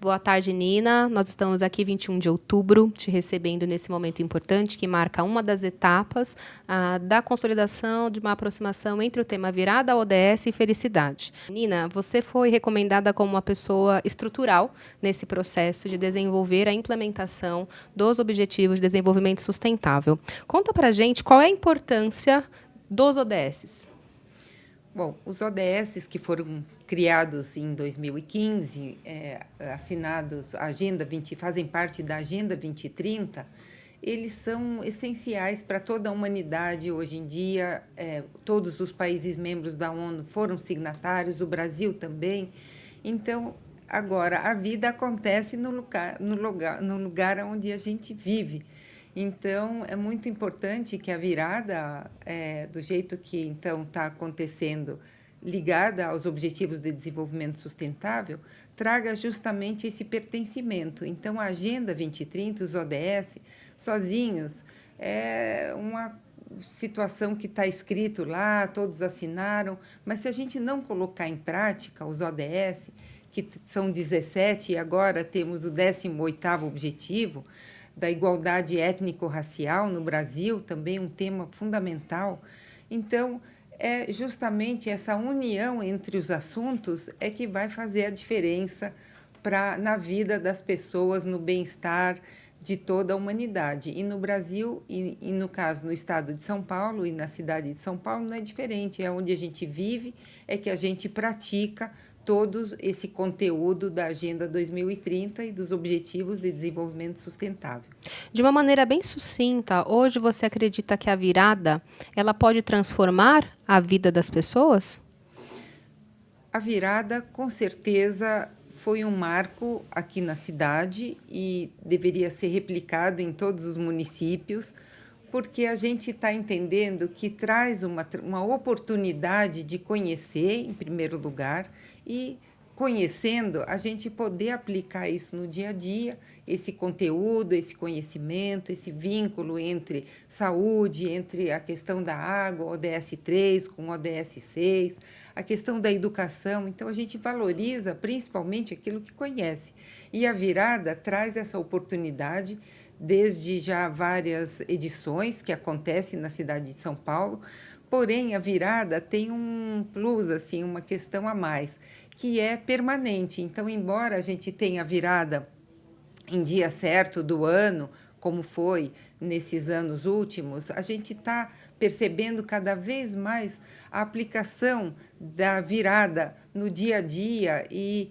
Boa tarde, Nina. Nós estamos aqui 21 de outubro, te recebendo nesse momento importante que marca uma das etapas da consolidação de uma aproximação entre o tema virada, ODS e felicidade. Nina, você foi recomendada como uma pessoa estrutural nesse processo de desenvolver a implementação dos Objetivos de Desenvolvimento Sustentável. Conta pra gente qual é a importância dos ODS. Bom, os ODS que foram criados em 2015, assinados, fazem parte da Agenda 2030, eles são essenciais para toda a humanidade hoje em dia. Todos os países membros da ONU foram signatários, o Brasil também. Então, agora, a vida acontece no lugar onde a gente vive. Então, é muito importante que a virada, do jeito que então está acontecendo, ligada aos Objetivos de Desenvolvimento Sustentável, traga justamente esse pertencimento. Então, a Agenda 2030, os ODS, sozinhos, é uma situação que está escrito lá, todos assinaram, mas se a gente não colocar em prática os ODS, que são 17 e agora temos o 18º objetivo, da igualdade étnico-racial no Brasil, também um tema fundamental. Então, é justamente essa união entre os assuntos é que vai fazer a diferença na vida das pessoas, no bem-estar de toda a humanidade. E no Brasil, e no caso no estado de São Paulo e na cidade de São Paulo, não é diferente. É onde a gente vive, é que a gente pratica todo esse conteúdo da Agenda 2030 e dos Objetivos de Desenvolvimento Sustentável. De uma maneira bem sucinta, hoje você acredita que a virada ela pode transformar a vida das pessoas? A virada, com certeza, foi um marco aqui na cidade e deveria ser replicado em todos os municípios, porque a gente está entendendo que traz uma oportunidade de conhecer, em primeiro lugar, e conhecendo, a gente poder aplicar isso no dia a dia, esse conteúdo, esse conhecimento, esse vínculo entre saúde, entre a questão da água, ODS 3 com ODS 6, a questão da educação. Então, a gente valoriza principalmente aquilo que conhece. E a virada traz essa oportunidade, desde já várias edições que acontecem na cidade de São Paulo, porém a virada tem um plus, assim, uma questão a mais, que é permanente. Então, embora a gente tenha virada em dia certo do ano, como foi nesses anos últimos, a gente está percebendo cada vez mais a aplicação da virada no dia a dia e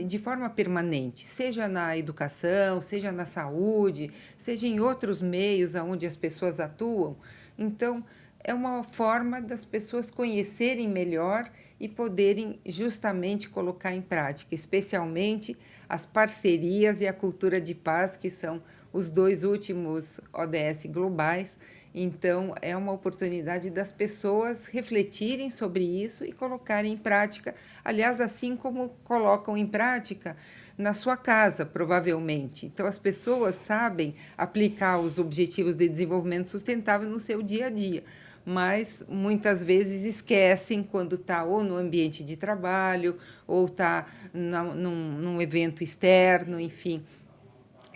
de forma permanente, seja na educação, seja na saúde, seja em outros meios onde as pessoas atuam. Então, é uma forma das pessoas conhecerem melhor e poderem justamente colocar em prática, especialmente as parcerias e a cultura de paz, que são os 2 últimos ODS globais. Então, é uma oportunidade das pessoas refletirem sobre isso e colocarem em prática, aliás, assim como colocam em prática na sua casa, provavelmente. Então, as pessoas sabem aplicar os Objetivos de Desenvolvimento Sustentável no seu dia a dia, mas muitas vezes esquecem quando está ou no ambiente de trabalho, ou está num evento externo, enfim.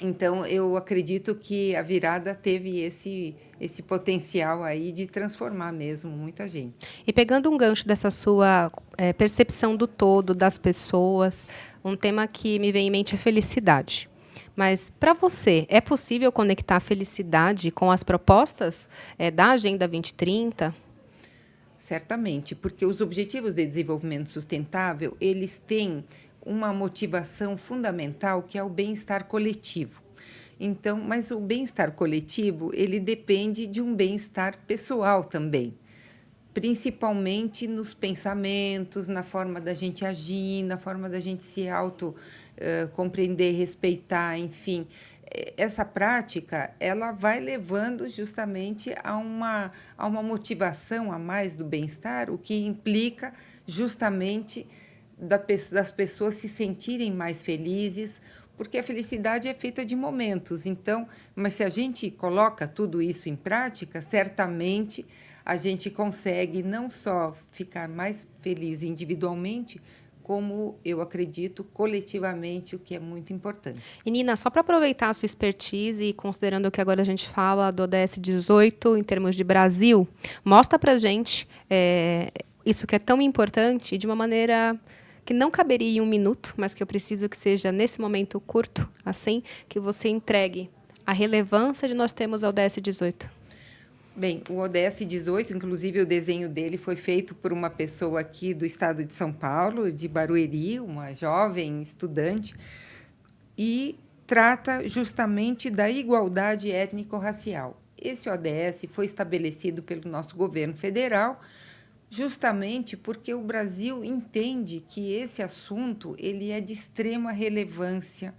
Então, eu acredito que a virada teve esse potencial aí de transformar mesmo muita gente. E pegando um gancho dessa sua percepção do todo, das pessoas, um tema que me vem em mente é felicidade. Mas, para você, é possível conectar a felicidade com as propostas da Agenda 2030? Certamente, porque os Objetivos de Desenvolvimento Sustentável, eles têm uma motivação fundamental, que é o bem-estar coletivo. Então, mas o bem-estar coletivo, ele depende de um bem-estar pessoal também, principalmente nos pensamentos, na forma da gente agir, na forma da gente se compreender, respeitar, enfim. Essa prática, ela vai levando justamente a uma motivação a mais do bem-estar, o que implica justamente das pessoas se sentirem mais felizes, porque a felicidade é feita de momentos. Então, mas se a gente coloca tudo isso em prática, certamente a gente consegue não só ficar mais feliz individualmente, como eu acredito coletivamente, o que é muito importante. E Nina, só para aproveitar a sua expertise e considerando que agora a gente fala do ODS 18 em termos de Brasil, mostra para a gente isso que é tão importante de uma maneira que não caberia em um minuto, mas que eu preciso que seja nesse momento curto, assim, que você entregue a relevância de nós termos o ODS 18. Bem, o ODS 18, inclusive o desenho dele foi feito por uma pessoa aqui do estado de São Paulo, de Barueri, uma jovem estudante, e trata justamente da igualdade étnico-racial. Esse ODS foi estabelecido pelo nosso governo federal, justamente porque o Brasil entende que esse assunto ele é de extrema relevância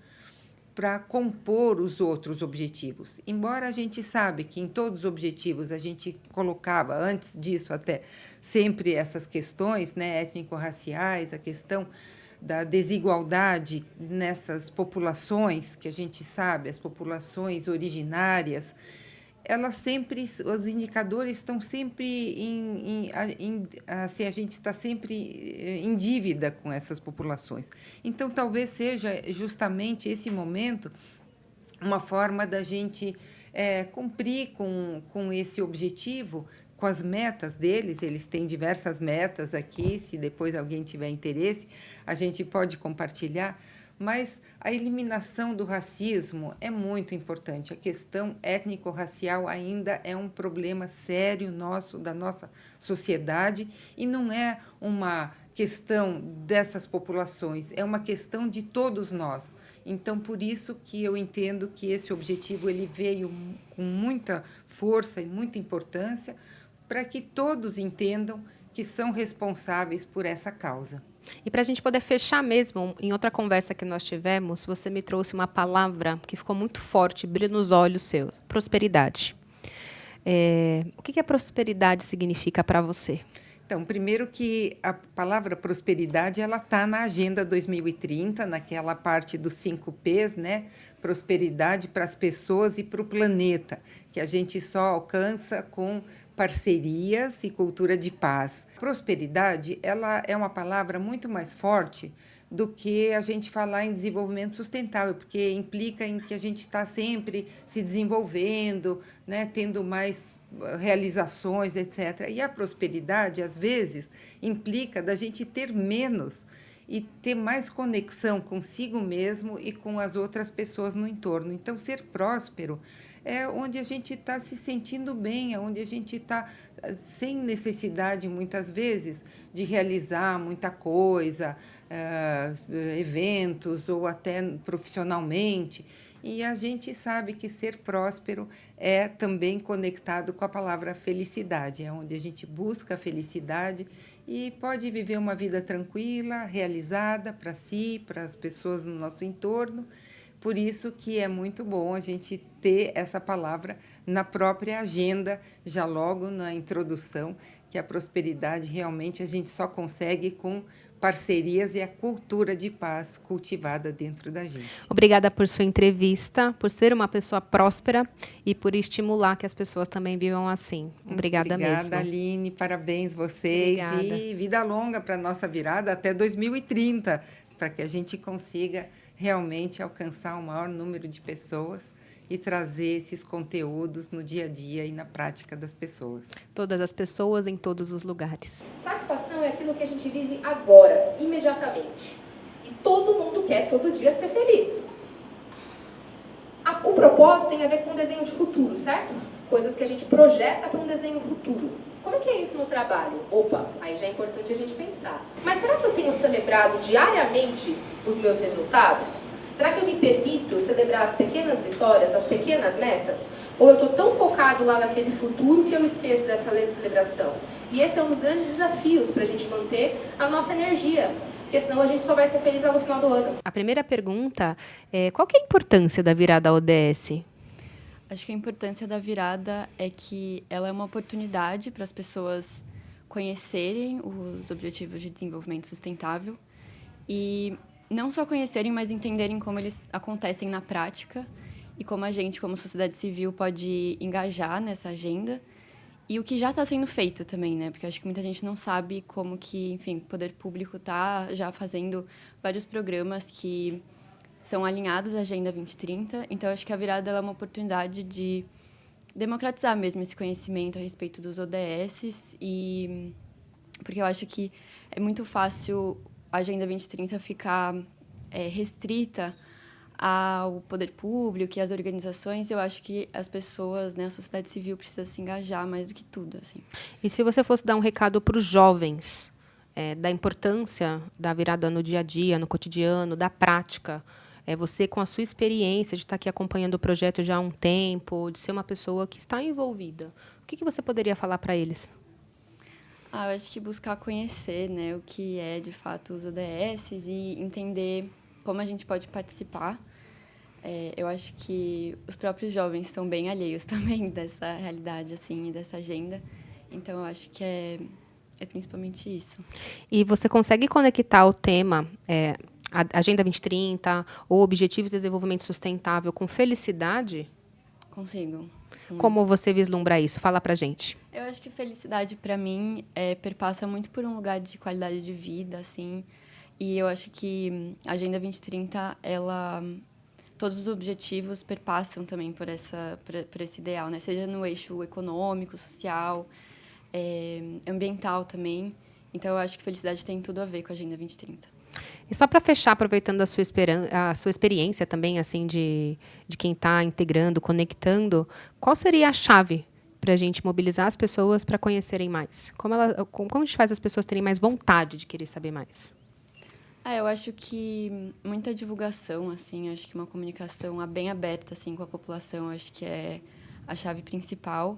para compor os outros objetivos. Embora a gente sabe que em todos os objetivos a gente colocava, antes disso até, sempre essas questões, né, étnico-raciais, a questão da desigualdade nessas populações, que a gente sabe, as populações originárias, elas sempre, os indicadores estão sempre assim, a gente está sempre em dívida com essas populações. Então, talvez seja justamente esse momento uma forma da gente cumprir com esse objetivo, com as metas deles. Eles têm diversas metas aqui, se depois alguém tiver interesse, a gente pode compartilhar. Mas a eliminação do racismo é muito importante. A questão étnico-racial ainda é um problema sério nosso, da nossa sociedade, e não é uma questão dessas populações, é uma questão de todos nós. Então, por isso que eu entendo que esse objetivo ele veio com muita força e muita importância para que todos entendam que são responsáveis por essa causa. E para a gente poder fechar mesmo, em outra conversa que nós tivemos, você me trouxe uma palavra que ficou muito forte, brilha nos olhos seus, prosperidade. O que a prosperidade significa para você? Então, primeiro que a palavra prosperidade ela está na Agenda 2030, naquela parte dos 5 P's, né? Prosperidade para as pessoas e para o planeta, que a gente só alcança com parcerias e cultura de paz. Prosperidade ela é uma palavra muito mais forte do que a gente falar em desenvolvimento sustentável, porque implica em que a gente está sempre se desenvolvendo, né, tendo mais realizações, etc. E a prosperidade, às vezes, implica da gente ter menos e ter mais conexão consigo mesmo e com as outras pessoas no entorno. Então, ser próspero é onde a gente está se sentindo bem, é onde a gente está sem necessidade, muitas vezes, de realizar muita coisa, eventos ou até profissionalmente. E a gente sabe que ser próspero é também conectado com a palavra felicidade, é onde a gente busca a felicidade e pode viver uma vida tranquila, realizada para si, para as pessoas no nosso entorno. Por isso que é muito bom a gente ter essa palavra na própria agenda, já logo na introdução, que a prosperidade realmente a gente só consegue com parcerias e a cultura de paz cultivada dentro da gente. Obrigada por sua entrevista, por ser uma pessoa próspera e por estimular que as pessoas também vivam assim. Obrigada mesmo. Obrigada, Aline. Parabéns vocês. Obrigada. E vida longa para a nossa virada até 2030, para que a gente consiga realmente alcançar o maior número de pessoas e trazer esses conteúdos no dia a dia e na prática das pessoas. Todas as pessoas em todos os lugares. Satisfação é aquilo que a gente vive agora, imediatamente. E todo mundo quer todo dia ser feliz. O propósito tem a ver com um desenho de futuro, certo? Coisas que a gente projeta para um desenho futuro. Como é que é isso no trabalho? Opa, aí já é importante a gente pensar. Mas será que eu tenho celebrado diariamente os meus resultados? Será que eu me permito celebrar as pequenas vitórias, as pequenas metas? Ou eu estou tão focado lá naquele futuro que eu esqueço dessa celebração? E esse é um dos grandes desafios para a gente manter a nossa energia, porque senão a gente só vai ser feliz lá no final do ano. A primeira pergunta é: qual que é a importância da virada ODS? Acho que a importância da virada é que ela é uma oportunidade para as pessoas conhecerem os Objetivos de Desenvolvimento Sustentável e não só conhecerem, mas entenderem como eles acontecem na prática e como a gente, como sociedade civil, pode engajar nessa agenda E o que já está sendo feito também, né? Porque eu acho que muita gente não sabe como que, enfim, o poder público está já fazendo vários programas que são alinhados à Agenda 2030. Então, eu acho que a virada ela é uma oportunidade de democratizar mesmo esse conhecimento a respeito dos ODSs. E porque eu acho que é muito fácil a Agenda 2030 ficar restrita ao poder público e às organizações. Eu acho que as pessoas, né, a sociedade civil precisa se engajar mais do que tudo, assim. E se você fosse dar um recado para os jovens, da importância da virada no dia a dia, no cotidiano, da prática, você com a sua experiência de estar aqui acompanhando o projeto já há um tempo, de ser uma pessoa que está envolvida, o que você poderia falar para eles? Eu acho que buscar conhecer, né, o que é de fato os ODSs e entender como a gente pode participar. Eu acho que os próprios jovens estão bem alheios também dessa realidade, assim, e dessa agenda. Então, eu acho que é principalmente isso. E você consegue conectar o tema, a Agenda 2030, ou Objetivos de Desenvolvimento Sustentável, com felicidade? Consigo. Como você vislumbra isso? Fala pra gente. Eu acho que felicidade, para mim, perpassa muito por um lugar de qualidade de vida, assim. E eu acho que a Agenda 2030, todos os objetivos perpassam também por esse ideal, né? Seja no eixo econômico, social, ambiental também. Então, eu acho que felicidade tem tudo a ver com a Agenda 2030. E só para fechar, aproveitando a sua experiência também, assim, de quem está integrando, conectando, qual seria a chave para a gente mobilizar as pessoas para conhecerem mais? Como a gente faz as pessoas terem mais vontade de querer saber mais? Eu acho que muita divulgação, assim, acho que uma comunicação bem aberta, assim, com a população, acho que é a chave principal.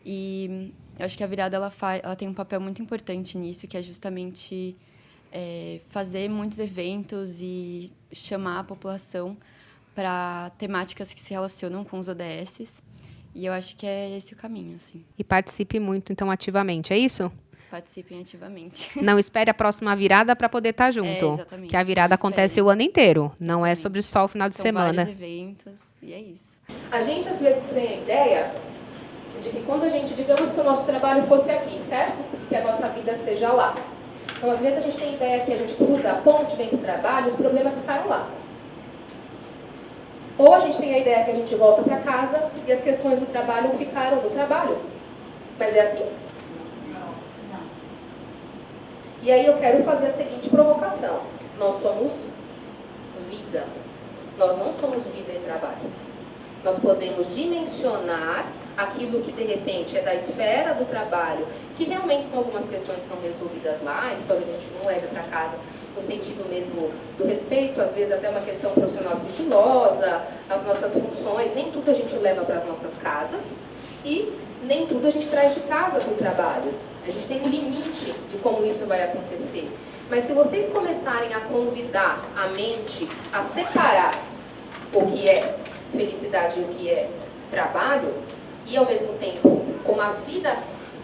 E eu acho que a virada ela tem um papel muito importante nisso, que é justamente fazer muitos eventos e chamar a população para temáticas que se relacionam com os ODSs. E eu acho que é esse o caminho, assim. E participe muito, então, ativamente, é isso? Participem ativamente. Não espere a próxima virada para poder estar junto. Exatamente. Que a virada acontece o ano inteiro. Exatamente. Não é sobre só o final de semana. São vários eventos e é isso. A gente, às vezes, tem a ideia de que quando a gente, digamos que o nosso trabalho fosse aqui, certo? E que a nossa vida seja lá. Então, às vezes, a gente tem a ideia que a gente cruza a ponte, vem do trabalho, os problemas ficaram lá. Ou a gente tem a ideia que a gente volta para casa e as questões do trabalho ficaram no trabalho. Mas é assim? E aí eu quero fazer a seguinte provocação. Nós somos vida. Nós não somos vida e trabalho. Nós podemos dimensionar aquilo que, de repente, é da esfera do trabalho, que realmente são algumas questões que são resolvidas lá, e talvez a gente não leve para casa no sentido mesmo do respeito, às vezes até uma questão profissional sigilosa, as nossas funções, nem tudo a gente leva para as nossas casas, e nem tudo a gente traz de casa para o trabalho. A gente tem um limite de como isso vai acontecer. Mas se vocês começarem a convidar a mente a separar o que é felicidade e o que é trabalho, e ao mesmo tempo, como a vida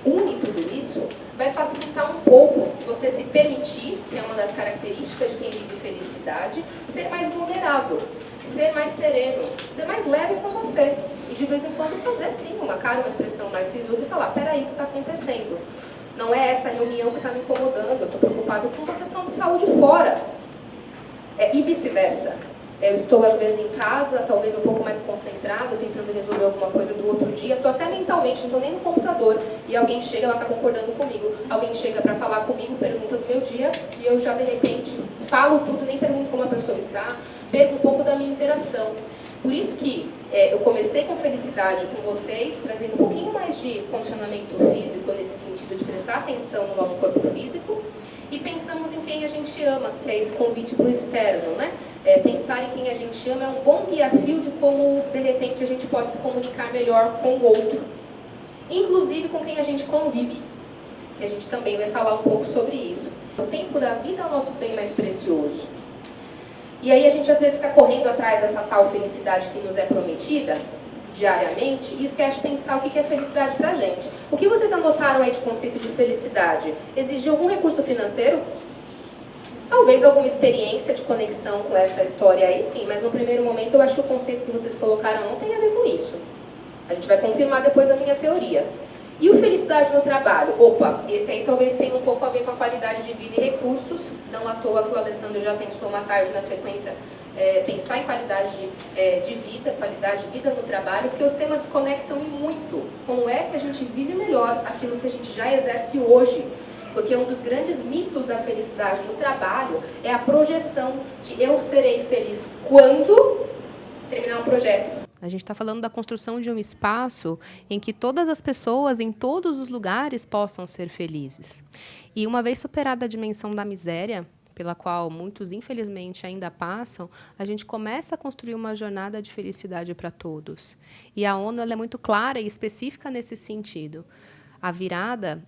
une tudo isso, vai facilitar um pouco você se permitir, que é uma das características de quem vive felicidade, ser mais vulnerável, ser mais sereno, ser mais leve com você. E de vez em quando fazer sim uma cara, uma expressão mais sisuda e falar, peraí, o que está acontecendo? Não é essa reunião que está me incomodando, eu estou preocupado com uma questão de saúde fora. E vice-versa. Eu estou, às vezes, em casa, talvez um pouco mais concentrado, tentando resolver alguma coisa do outro dia. Estou até mentalmente, não estou nem no computador. E alguém chega, ela está concordando comigo. Alguém chega para falar comigo, pergunta do meu dia, e eu já, de repente, falo tudo, nem pergunto como a pessoa está, perco um pouco da minha interação. Por isso que eu comecei com felicidade com vocês, trazendo um pouquinho mais de condicionamento físico, nesse sentido de prestar atenção no nosso corpo físico, e pensamos em quem a gente ama, que é esse convite para o externo, né? Pensar em quem a gente ama é um bom guia-fio de como, de repente, a gente pode se comunicar melhor com o outro. Inclusive com quem a gente convive, que a gente também vai falar um pouco sobre isso. O tempo da vida é o nosso bem mais precioso. E aí a gente às vezes fica correndo atrás dessa tal felicidade que nos é prometida diariamente e esquece de pensar o que é felicidade pra gente. O que vocês anotaram aí de conceito de felicidade? Exige algum recurso financeiro? Talvez alguma experiência de conexão com essa história aí, sim, mas no primeiro momento eu acho que o conceito que vocês colocaram não tem a ver com isso. A gente vai confirmar depois a minha teoria. E o felicidade no trabalho? Opa, esse aí talvez tenha um pouco a ver com a qualidade de vida e recursos. Não à toa que o Alessandro já pensou uma tarde na sequência, pensar em qualidade de vida, qualidade de vida no trabalho, porque os temas se conectam em muito. Como é que a gente vive melhor aquilo que a gente já exerce hoje? Porque um dos grandes mitos da felicidade no trabalho é a projeção de eu serei feliz quando terminar um projeto. A gente está falando da construção de um espaço em que todas as pessoas, em todos os lugares, possam ser felizes. E uma vez superada a dimensão da miséria, pela qual muitos, infelizmente, ainda passam, a gente começa a construir uma jornada de felicidade para todos. E a ONU ela é muito clara e específica nesse sentido. A virada...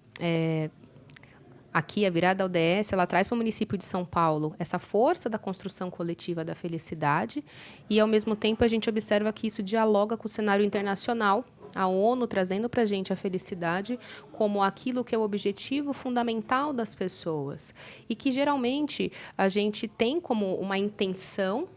Aqui, a virada ODS, ela traz para o município de São Paulo essa força da construção coletiva da felicidade e, ao mesmo tempo, a gente observa que isso dialoga com o cenário internacional, a ONU trazendo para a gente a felicidade como aquilo que é o objetivo fundamental das pessoas e que, geralmente, a gente tem como uma intenção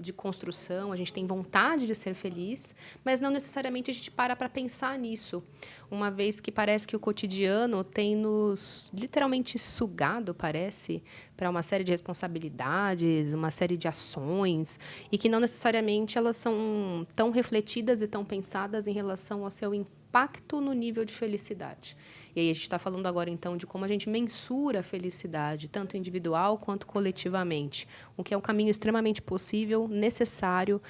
de construção, a gente tem vontade de ser feliz, mas não necessariamente a gente para pensar nisso, uma vez que parece que o cotidiano tem nos literalmente sugado, parece, para uma série de responsabilidades, uma série de ações, e que não necessariamente elas são tão refletidas e tão pensadas em relação ao seu impacto no nível de felicidade. E aí a gente está falando agora, então, de como a gente mensura a felicidade, tanto individual quanto coletivamente, o que é um caminho extremamente possível, necessário,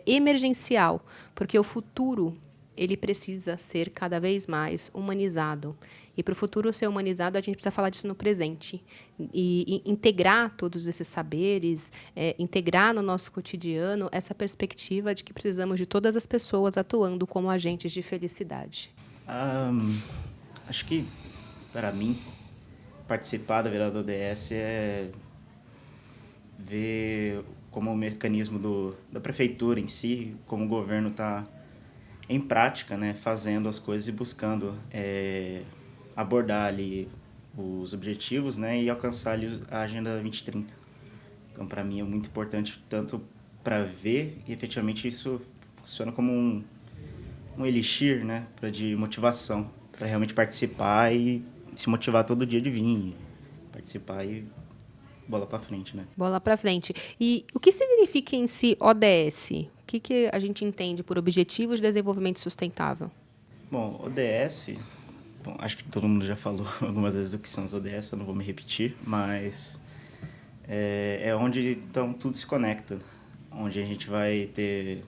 emergencial, porque o futuro ele precisa ser cada vez mais humanizado. E para o futuro ser humanizado, a gente precisa falar disso no presente. E integrar todos esses saberes, integrar no nosso cotidiano essa perspectiva de que precisamos de todas as pessoas atuando como agentes de felicidade. Acho que, para mim, participar da virada ODS é ver como o mecanismo da prefeitura em si, como o governo está em prática, né, fazendo as coisas e buscando abordar ali os objetivos, né, e alcançar ali a Agenda 2030. Então, para mim, é muito importante, tanto para ver, e efetivamente isso funciona como um elixir, né, de motivação, para realmente participar e se motivar todo dia de vir, participar e bola para frente, né? Bola para frente. E o que significa em si ODS? O que a gente entende por Objetivos de Desenvolvimento Sustentável? Bom, ODS, acho que todo mundo já falou algumas vezes o que são os ODS, eu não vou me repetir, mas é onde então tudo se conecta, onde a gente vai ter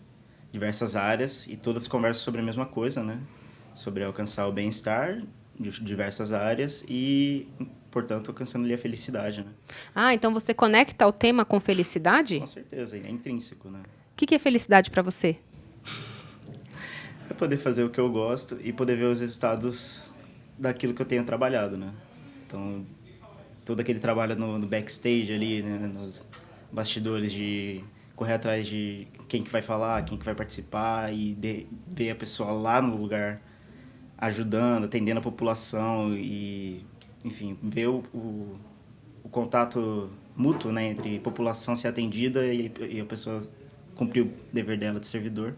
diversas áreas e todas conversam sobre a mesma coisa, né? Sobre alcançar o bem-estar de diversas áreas e, portanto, alcançando ali a felicidade, né? Então você conecta o tema com felicidade? Com certeza, é intrínseco, né? O que é felicidade para você? É poder fazer o que eu gosto e poder ver os resultados daquilo que eu tenho trabalhado, né? Então, todo aquele trabalho no backstage ali, né? Nos bastidores, de correr atrás de quem que vai falar, quem que vai participar e ver a pessoa lá no lugar ajudando, atendendo a população e, enfim, ver o contato mútuo, né, entre população ser atendida e a pessoa cumprir o dever dela de servidor,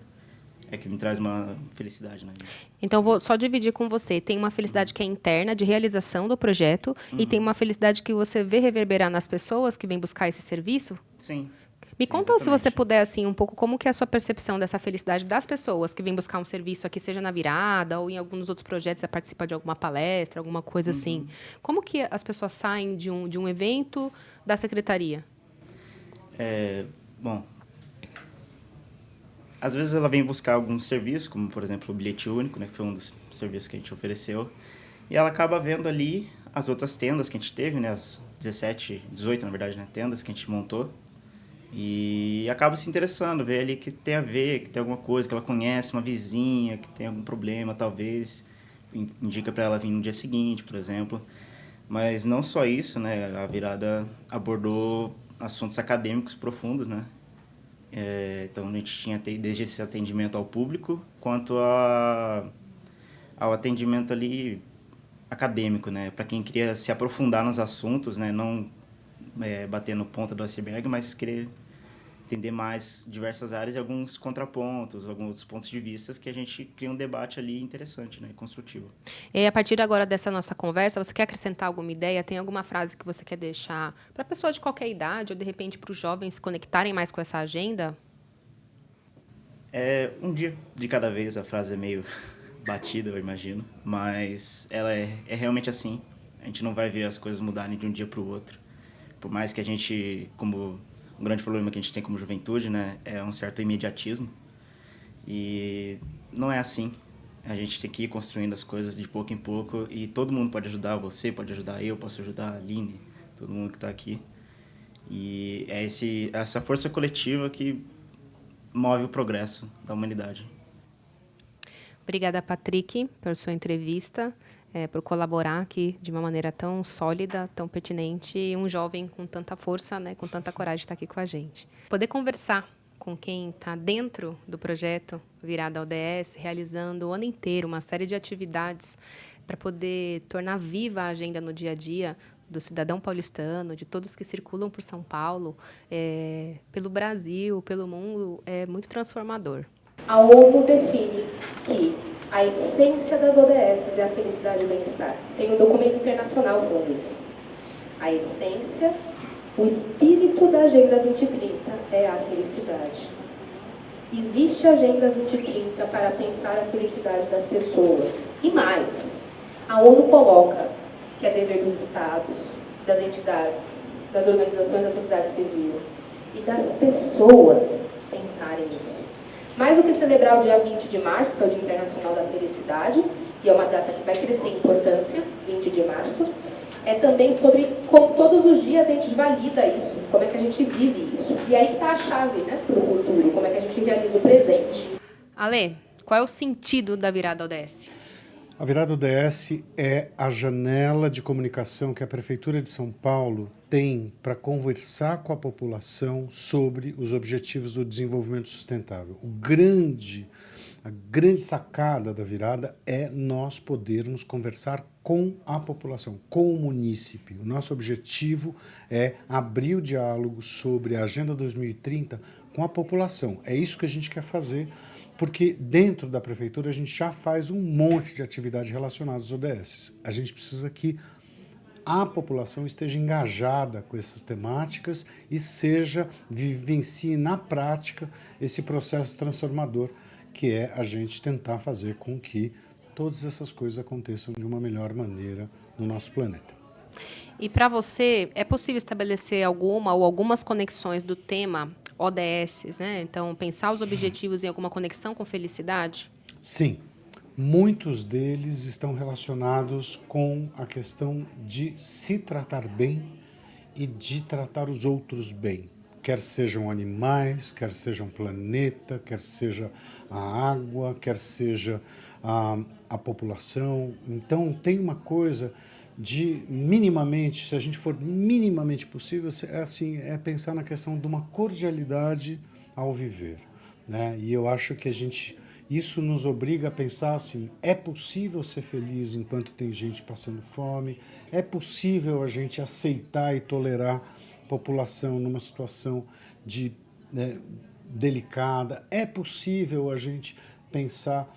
é que me traz uma felicidade, né? Então, vou só dividir com você. Tem uma felicidade que é interna, de realização do projeto, e tem uma felicidade que você vê reverberar nas pessoas que vêm buscar esse serviço? Sim. Me Sim, conta, exatamente. se você puder, assim, um pouco, como que é a sua percepção dessa felicidade das pessoas que vêm buscar um serviço aqui, seja na virada ou em alguns outros projetos, você participa de alguma palestra, alguma coisa assim. Como que as pessoas saem de um evento da secretaria? Bom, às vezes ela vem buscar algum serviço, como, por exemplo, o bilhete único, né, que foi um dos serviços que a gente ofereceu, e ela acaba vendo ali as outras tendas que a gente teve, né, as 18, na verdade, né, tendas que a gente montou, e acaba se interessando, vê ali que tem a ver, que tem alguma coisa, que ela conhece uma vizinha, que tem algum problema, talvez, indica para ela vir no dia seguinte, por exemplo. Mas não só isso, né, a virada abordou assuntos acadêmicos profundos, né. Então a gente tinha desde esse atendimento ao público, quanto ao atendimento ali acadêmico, né, para quem queria se aprofundar nos assuntos, né, não bater no ponta do iceberg, mas querer entender mais diversas áreas e alguns contrapontos, alguns pontos de vista que a gente cria um debate ali interessante, né, construtivo. E a partir agora dessa nossa conversa, você quer acrescentar alguma ideia? Tem alguma frase que você quer deixar para a pessoa de qualquer idade ou, de repente, para os jovens se conectarem mais com essa agenda? Um dia de cada vez, a frase é meio batida, eu imagino, mas ela é realmente assim. A gente não vai ver as coisas mudarem de um dia para o outro. Por mais que a gente, como um grande problema que a gente tem como juventude, né, é um certo imediatismo. E não é assim. A gente tem que ir construindo as coisas de pouco em pouco e todo mundo pode ajudar. Você pode ajudar, eu posso ajudar, a Aline, todo mundo que está aqui. E é essa força coletiva que move o progresso da humanidade. Obrigada, Patrick, por sua entrevista, por colaborar aqui de uma maneira tão sólida, tão pertinente, e um jovem com tanta força, né, com tanta coragem de estar aqui com a gente. Poder conversar com quem está dentro do projeto Virada ODS, realizando o ano inteiro uma série de atividades para poder tornar viva a agenda no dia a dia do cidadão paulistano, de todos que circulam por São Paulo, pelo Brasil, pelo mundo, é muito transformador. A ONU define que a essência das ODS é a felicidade e o bem-estar. Tem um documento internacional falando isso. A essência, o espírito da Agenda 2030 é a felicidade. Existe a Agenda 2030 para pensar a felicidade das pessoas. E mais, a ONU coloca que é dever dos estados, das entidades, das organizações da sociedade civil e das pessoas pensarem nisso. Mais do que celebrar o dia 20 de março, que é o Dia Internacional da Felicidade, e é uma data que vai crescer em importância, 20 de março, é também sobre como todos os dias a gente valida isso, como é que a gente vive isso. E aí está a chave, né, para o futuro, como é que a gente realiza o presente. Ale, qual é o sentido da Virada ODS? A Virada ODS é a janela de comunicação que a Prefeitura de São Paulo tem para conversar com a população sobre os objetivos do desenvolvimento sustentável. A grande sacada da virada é nós podermos conversar com a população, com o munícipe. O nosso objetivo é abrir o diálogo sobre a Agenda 2030 com a população. É isso que a gente quer fazer, porque dentro da prefeitura a gente já faz um monte de atividades relacionadas aos ODS. A gente precisa que a população esteja engajada com essas temáticas e vivencie na prática esse processo transformador, que é a gente tentar fazer com que todas essas coisas aconteçam de uma melhor maneira no nosso planeta. E para você, é possível estabelecer alguma ou algumas conexões do tema ODS, né? Então, pensar os objetivos em alguma conexão com felicidade? Sim. Muitos deles estão relacionados com a questão de se tratar bem e de tratar os outros bem. Quer sejam animais, quer sejam planeta, quer seja a água, quer seja a população. Então, tem uma coisa de minimamente, se a gente for minimamente possível, é pensar na questão de uma cordialidade ao viver, né? E eu acho que isso nos obriga a pensar assim, é possível ser feliz enquanto tem gente passando fome, é possível a gente aceitar e tolerar a população numa situação delicada, é possível a gente pensar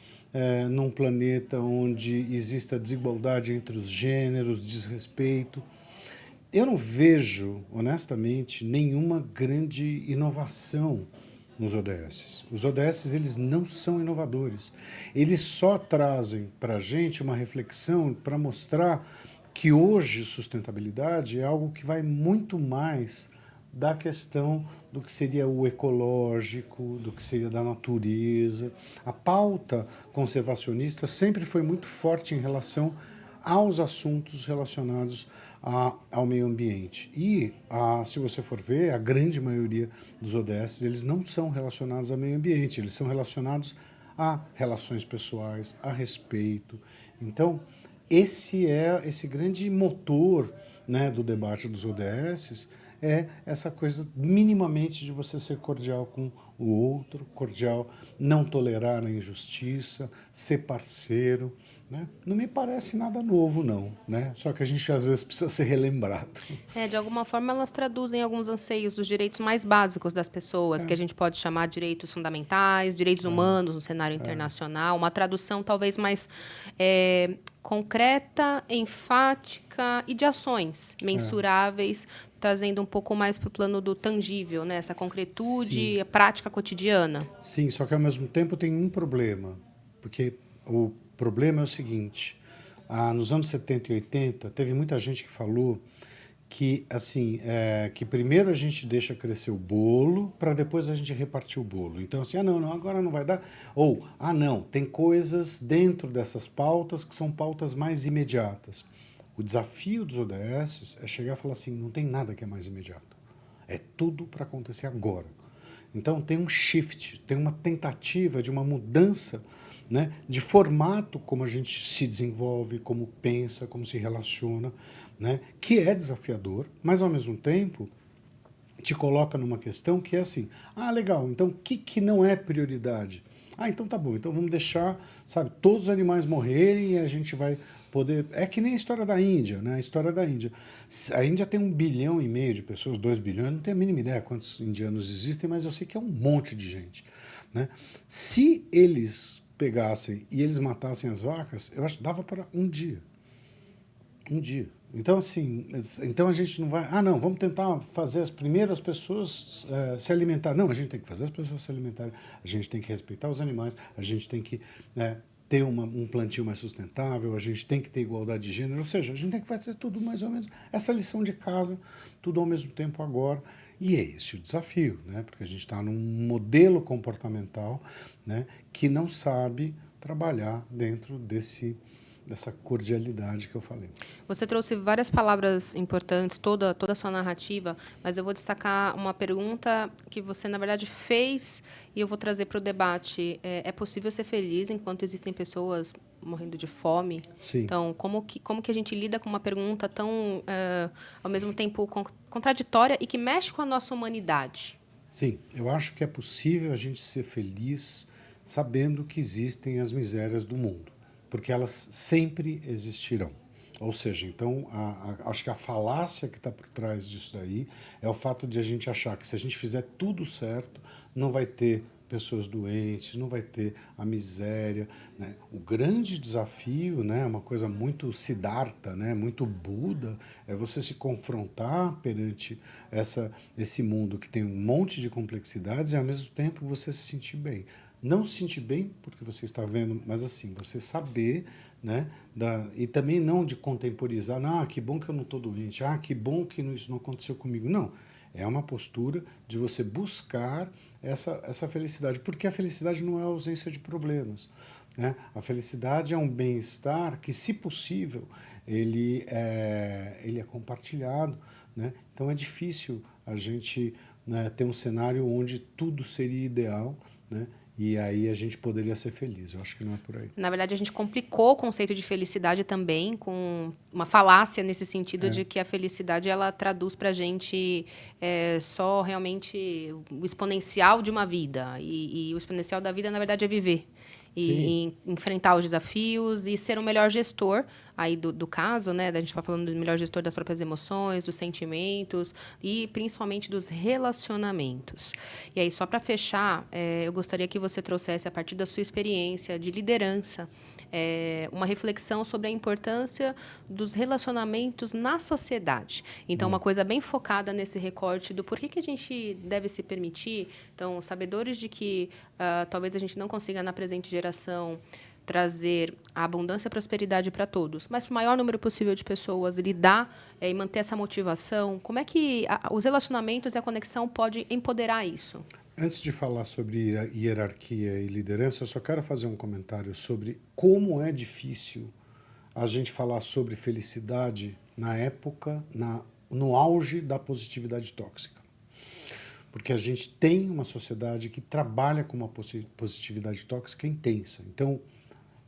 num planeta onde exista desigualdade entre os gêneros, desrespeito. Eu não vejo, honestamente, nenhuma grande inovação nos ODS. Os ODS, eles não são inovadores. Eles só trazem para a gente uma reflexão para mostrar que hoje sustentabilidade é algo que vai muito mais da questão do que seria o ecológico, do que seria da natureza. A pauta conservacionista sempre foi muito forte em relação aos assuntos relacionados ao meio ambiente. E, se você for ver, a grande maioria dos ODS, eles não são relacionados ao meio ambiente, eles são relacionados a relações pessoais, a respeito. Então, esse grande motor, né, do debate dos ODS, é essa coisa minimamente de você ser cordial com o outro, cordial, não tolerar a injustiça, ser parceiro, né? Não me parece nada novo, não, né? Só que a gente às vezes precisa ser relembrado. De alguma forma, elas traduzem alguns anseios dos direitos mais básicos das pessoas, que a gente pode chamar de direitos fundamentais, direitos humanos no cenário internacional, uma tradução talvez mais concreta, enfática e de ações mensuráveis, trazendo um pouco mais para o plano do tangível, né? Essa concretude, a prática cotidiana. Sim, só que ao mesmo tempo tem um problema, porque o problema é o seguinte, nos anos 70 e 80, teve muita gente que falou que, assim, que primeiro a gente deixa crescer o bolo para depois a gente repartir o bolo. Então, assim, não, agora não vai dar. Ou, não, tem coisas dentro dessas pautas que são pautas mais imediatas. O desafio dos ODS é chegar e falar assim, não tem nada que é mais imediato. É tudo para acontecer agora. Então tem um shift, tem uma tentativa de uma mudança, né, de formato como a gente se desenvolve, como pensa, como se relaciona, né, que é desafiador, mas ao mesmo tempo te coloca numa questão que é assim, legal, então o que não é prioridade? Então tá bom, então vamos deixar, sabe, todos os animais morrerem e a gente vai poder... É que nem a história da Índia, né? A história da Índia. A Índia tem 1,5 bilhão de pessoas, 2 bilhões, eu não tenho a mínima ideia quantos indianos existem, mas eu sei que é um monte de gente, né? Se eles pegassem e eles matassem as vacas, eu acho que dava para um dia. Um dia. Então, assim, então a gente não vai... não, vamos tentar fazer as primeiras pessoas se alimentarem. Não, a gente tem que fazer as pessoas se alimentarem, a gente tem que respeitar os animais, a gente tem que ter um plantio mais sustentável, a gente tem que ter igualdade de gênero, ou seja, a gente tem que fazer tudo mais ou menos, essa lição de casa, tudo ao mesmo tempo agora. E é esse o desafio, né? Porque a gente está num modelo comportamental, né, que não sabe trabalhar dentro dessa cordialidade que eu falei. Você trouxe várias palavras importantes, toda a sua narrativa, mas eu vou destacar uma pergunta que você, na verdade, fez e eu vou trazer para o debate. É possível ser feliz enquanto existem pessoas morrendo de fome? Sim. Então, como que a gente lida com uma pergunta tão, ao mesmo tempo, contraditória e que mexe com a nossa humanidade? Sim, eu acho que é possível a gente ser feliz sabendo que existem as misérias do mundo, porque elas sempre existirão. Ou seja, então, acho que a falácia que está por trás disso daí é o fato de a gente achar que se a gente fizer tudo certo, não vai ter pessoas doentes, não vai ter a miséria, né? O grande desafio, né, uma coisa muito Siddhartha, né, muito Buda, é você se confrontar perante esse mundo que tem um monte de complexidades e, ao mesmo tempo, você se sentir bem. Não se sentir bem porque você está vendo, mas assim, você saber, né, e também não de contemporizar, que bom que eu não estou doente, que bom que isso não aconteceu comigo. Não, é uma postura de você buscar essa felicidade, porque a felicidade não é a ausência de problemas, né? A felicidade é um bem-estar que, se possível, ele é compartilhado, né? Então é difícil a gente, né, ter um cenário onde tudo seria ideal, né? E aí a gente poderia ser feliz. Eu acho que não é por aí. Na verdade, a gente complicou o conceito de felicidade também com uma falácia nesse sentido de que a felicidade ela traduz para a gente só realmente o exponencial de uma vida. E o exponencial da vida, na verdade, é viver. E enfrentar os desafios e ser um melhor gestor aí do caso, né? A gente está falando do melhor gestor das próprias emoções, dos sentimentos e principalmente dos relacionamentos. E aí, só para fechar, eu gostaria que você trouxesse, a partir da sua experiência de liderança, uma reflexão sobre a importância dos relacionamentos na sociedade. Então, uma coisa bem focada nesse recorte do porquê que a gente deve se permitir. Então, sabedores de que talvez a gente não consiga, na presente geração, trazer a abundância e a prosperidade para todos, mas para o maior número possível de pessoas, lidar e manter essa motivação. Como é que os relacionamentos e a conexão pode empoderar isso? Antes de falar sobre hierarquia e liderança, eu só quero fazer um comentário sobre como é difícil a gente falar sobre felicidade na época, no auge da positividade tóxica. Porque a gente tem uma sociedade que trabalha com uma positividade tóxica intensa. Então,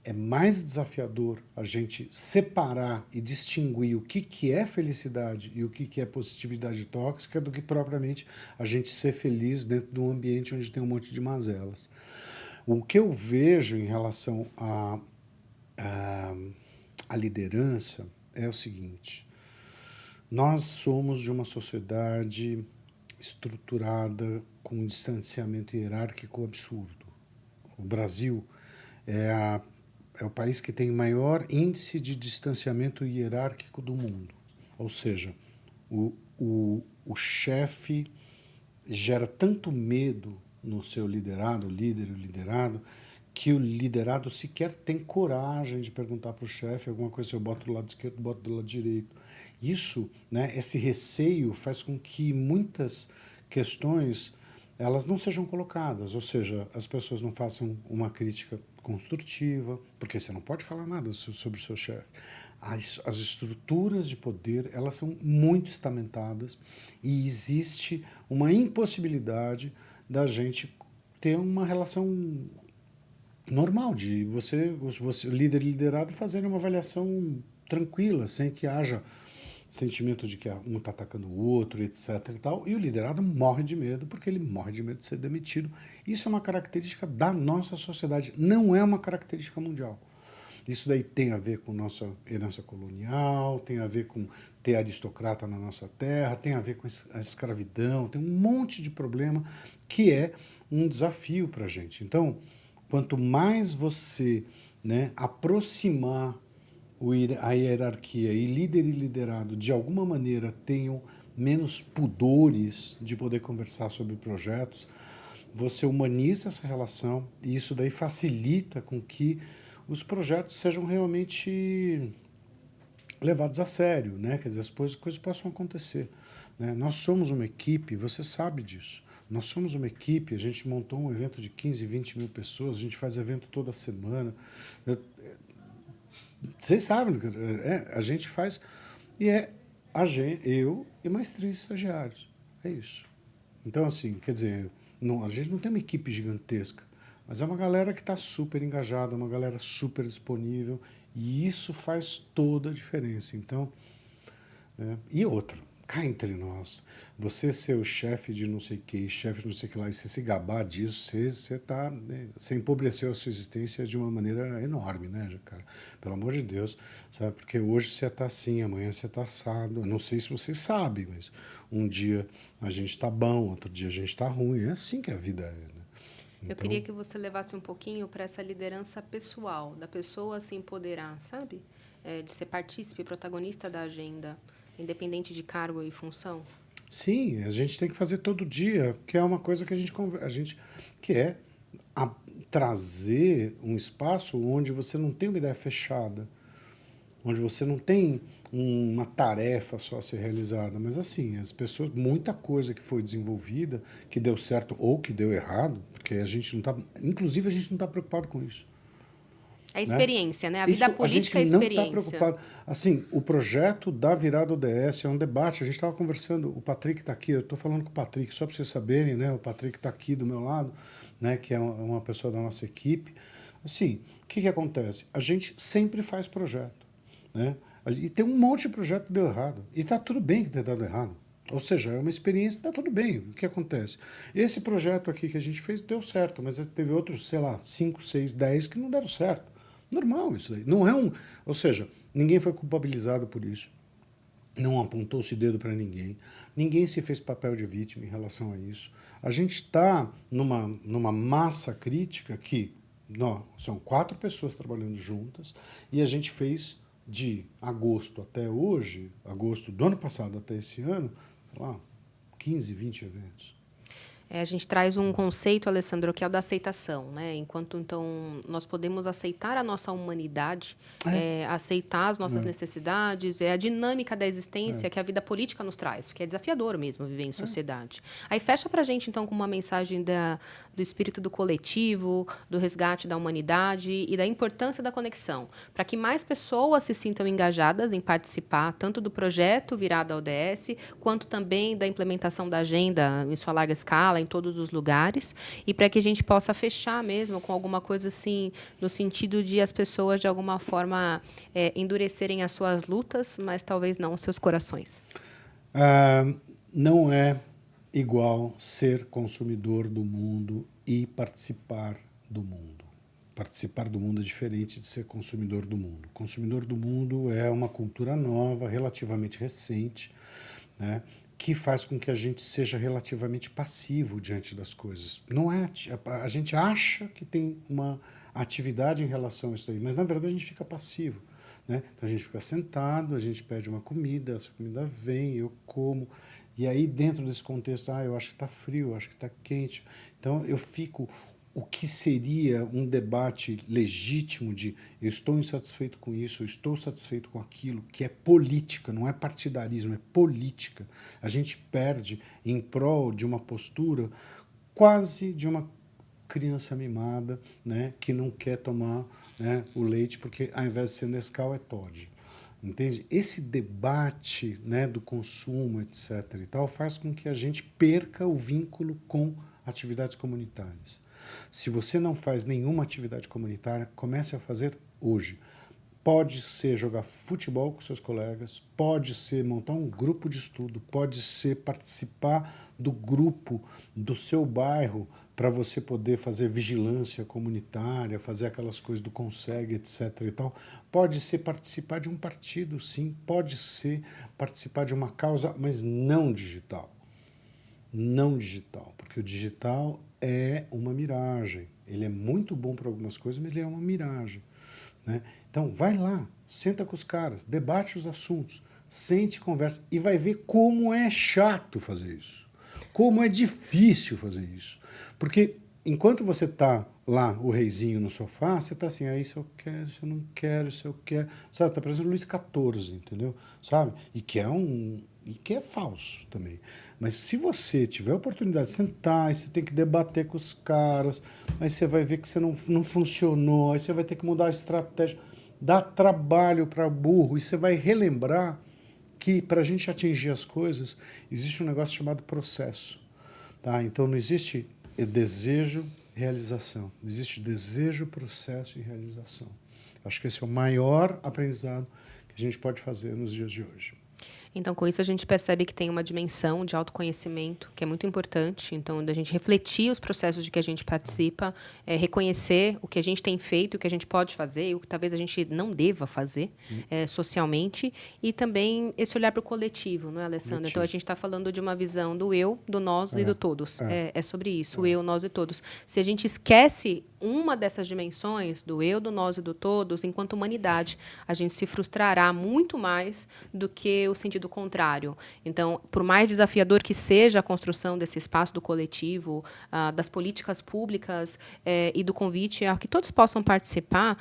é mais desafiador a gente separar e distinguir o que é felicidade e o que é positividade tóxica do que propriamente a gente ser feliz dentro de um ambiente onde tem um monte de mazelas. O que eu vejo em relação à liderança é o seguinte: nós somos de uma sociedade estruturada com um distanciamento hierárquico absurdo. O Brasil é o país que tem maior índice de distanciamento hierárquico do mundo. Ou seja, o chefe gera tanto medo no seu liderado, o líder e o liderado, que o liderado sequer tem coragem de perguntar para o chefe alguma coisa, se eu boto do lado esquerdo, boto do lado direito. Isso, né, esse receio faz com que muitas questões elas não sejam colocadas, ou seja, as pessoas não façam uma crítica construtiva, porque você não pode falar nada sobre o seu chefe. As estruturas de poder, elas são muito estamentadas e existe uma impossibilidade da gente ter uma relação normal, de você líder e liderado, fazerem uma avaliação tranquila, sem que haja sentimento de que um está atacando o outro, etc. e tal, e o liderado morre de medo, porque ele morre de medo de ser demitido. Isso é uma característica da nossa sociedade, não é uma característica mundial. Isso daí tem a ver com nossa herança colonial, tem a ver com ter aristocrata na nossa terra, tem a ver com a escravidão, tem um monte de problema que é um desafio para a gente. Então, quanto mais você, né, aproximar a hierarquia e líder e liderado de alguma maneira tenham menos pudores de poder conversar sobre projetos, você humaniza essa relação e isso daí facilita com que os projetos sejam realmente levados a sério, né? Quer dizer, as coisas possam acontecer, né? Nós somos uma equipe, você sabe disso. Nós somos uma equipe, a gente montou um evento de 15, 20 mil pessoas, a gente faz evento toda semana. Vocês sabem, a gente faz, e eu e mais 3 estagiários. É isso. Então, assim, quer dizer, a gente não tem uma equipe gigantesca, mas é uma galera que está super engajada, uma galera super disponível, e isso faz toda a diferença. Então, né? E outra, cá entre nós, você ser o chefe de não sei o que, chefe de não sei o que lá, e você se gabar disso, você empobreceu a sua existência de uma maneira enorme, né, cara? Pelo amor de Deus, sabe? Porque hoje você está assim, amanhã você está assado. Eu não sei se vocês sabem, mas um dia a gente está bom, outro dia a gente está ruim. É assim que a vida é, né? Então, eu queria que você levasse um pouquinho para essa liderança pessoal, da pessoa se empoderar, sabe? De ser partícipe, protagonista da agenda, independente de cargo e função? Sim, a gente tem que fazer todo dia, que é uma coisa que a gente que é trazer um espaço onde você não tem uma ideia fechada, onde você não tem uma tarefa só a ser realizada, mas assim, as pessoas, muita coisa que foi desenvolvida, que deu certo ou que deu errado, porque a gente não está, inclusive a gente não está preocupado com isso. A experiência, né? A vida política é a experiência. A gente não está preocupado. Assim, o projeto da virada ODS é um debate. A gente estava conversando, o Patrick está aqui, eu estou falando com o Patrick, só para vocês saberem, né? O Patrick está aqui do meu lado, né? Que é uma pessoa da nossa equipe. Assim, o que acontece? A gente sempre faz projeto, né? E tem um monte de projeto que deu errado. E está tudo bem que tenha dado errado. Ou seja, é uma experiência, está tudo bem. O que acontece? Esse projeto aqui que a gente fez deu certo, mas teve outros, sei lá, 5, 6, 10 que não deram certo. Normal isso aí. Não é ou seja, ninguém foi culpabilizado por isso. Não apontou-se dedo para ninguém. Ninguém se fez papel de vítima em relação a isso. A gente está numa massa crítica que são 4 pessoas trabalhando juntas e a gente fez de agosto até hoje, agosto do ano passado até esse ano, lá, 15, 20 eventos. A gente traz um conceito, Alessandro, que é o da aceitação, né? Enquanto, então, nós podemos aceitar a nossa humanidade, aceitar as nossas necessidades, a dinâmica da existência que a vida política nos traz, porque é desafiador mesmo viver em sociedade. Aí fecha pra gente, então, com uma mensagem do espírito do coletivo, do resgate da humanidade e da importância da conexão, para que mais pessoas se sintam engajadas em participar, tanto do projeto Virada ODS, quanto também da implementação da agenda em sua larga escala, em todos os lugares e para que a gente possa fechar mesmo com alguma coisa assim, no sentido de as pessoas, de alguma forma, endurecerem as suas lutas, mas talvez não os seus corações. Não é igual ser consumidor do mundo e participar do mundo. Participar do mundo é diferente de ser consumidor do mundo. Consumidor do mundo é uma cultura nova, relativamente recente, né, que faz com que a gente seja relativamente passivo diante das coisas. Não é, a gente acha que tem uma atividade em relação a isso aí, mas na verdade a gente fica passivo, né? Então a gente fica sentado, a gente pede uma comida, essa comida vem, eu como. E aí, dentro desse contexto, eu acho que está frio, eu acho que está quente. Então, eu fico... O que seria um debate legítimo de eu estou insatisfeito com isso, eu estou satisfeito com aquilo, que é política, não é partidarismo, é política. A gente perde em prol de uma postura quase de uma criança mimada, né, que não quer tomar, né, o leite, porque ao invés de ser Nescau é Toddy. Entende? Esse debate, né, do consumo, etc. e tal, faz com que a gente perca o vínculo com atividades comunitárias. Se você não faz nenhuma atividade comunitária, comece a fazer hoje. Pode ser jogar futebol com seus colegas, pode ser montar um grupo de estudo, pode ser participar do grupo do seu bairro para você poder fazer vigilância comunitária, fazer aquelas coisas do Conseg, etc. e tal. Pode ser participar de um partido, sim, pode ser participar de uma causa, mas não digital. Não digital, porque o digital é uma miragem. Ele é muito bom para algumas coisas, mas ele é uma miragem, né? Então, vai lá, senta com os caras, debate os assuntos, sente, conversa e vai ver como é chato fazer isso, como é difícil fazer isso. Porque enquanto você está lá, o reizinho no sofá, você está assim, isso eu quero, isso eu não quero, isso eu quero. Sabe, está parecendo Luís XIV, entendeu? Sabe? E que é falso também. Mas se você tiver a oportunidade de sentar, aí você tem que debater com os caras, aí você vai ver que você não funcionou, aí você vai ter que mudar a estratégia, dá trabalho para burro, e você vai relembrar que para a gente atingir as coisas, existe um negócio chamado processo. Tá? Então não existe desejo, realização. Existe desejo, processo e realização. Acho que esse é o maior aprendizado que a gente pode fazer nos dias de hoje. Então, com isso, a gente percebe que tem uma dimensão de autoconhecimento, que é muito importante. Então, da gente refletir os processos de que a gente participa, reconhecer o que a gente tem feito, o que a gente pode fazer, e o que talvez a gente não deva fazer socialmente, e também esse olhar para o coletivo, não é, Alessandra? Então, a gente está falando de uma visão do eu, do nós e do todos. É sobre isso, o eu, nós e todos. Se a gente esquece uma dessas dimensões, do eu, do nós e do todos, enquanto humanidade, a gente se frustrará muito mais do que o sentido contrário. Então, por mais desafiador que seja a construção desse espaço do coletivo, das políticas públicas e do convite a que todos possam participar,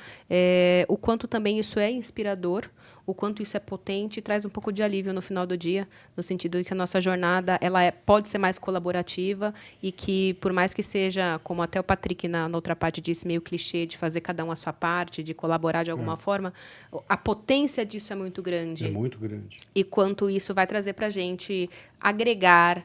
o quanto também isso é inspirador, o quanto isso é potente e traz um pouco de alívio no final do dia, no sentido de que a nossa jornada pode ser mais colaborativa e que, por mais que seja, como até o Patrick na outra parte disse, meio clichê, de fazer cada um a sua parte, de colaborar de alguma forma, a potência disso é muito grande. É muito grande. E quanto isso vai trazer para a gente agregar,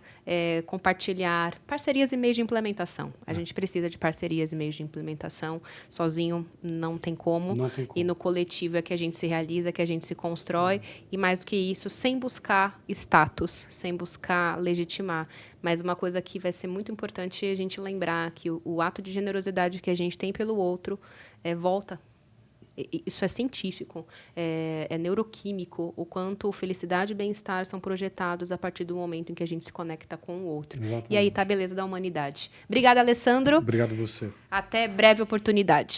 compartilhar, parcerias e meios de implementação. A gente precisa de parcerias e meios de implementação. Sozinho não tem como. Não tem como. E no coletivo é que a gente se realiza, que a gente se constrói. E mais do que isso, sem buscar status, sem buscar legitimar. Mas uma coisa que vai ser muito importante é a gente lembrar que o ato de generosidade que a gente tem pelo outro volta. Isso é científico, é neuroquímico, o quanto felicidade e bem-estar são projetados a partir do momento em que a gente se conecta com o outro. Exatamente. E aí está a beleza da humanidade. Obrigada, Alessandro. Obrigado a você. Até breve oportunidade.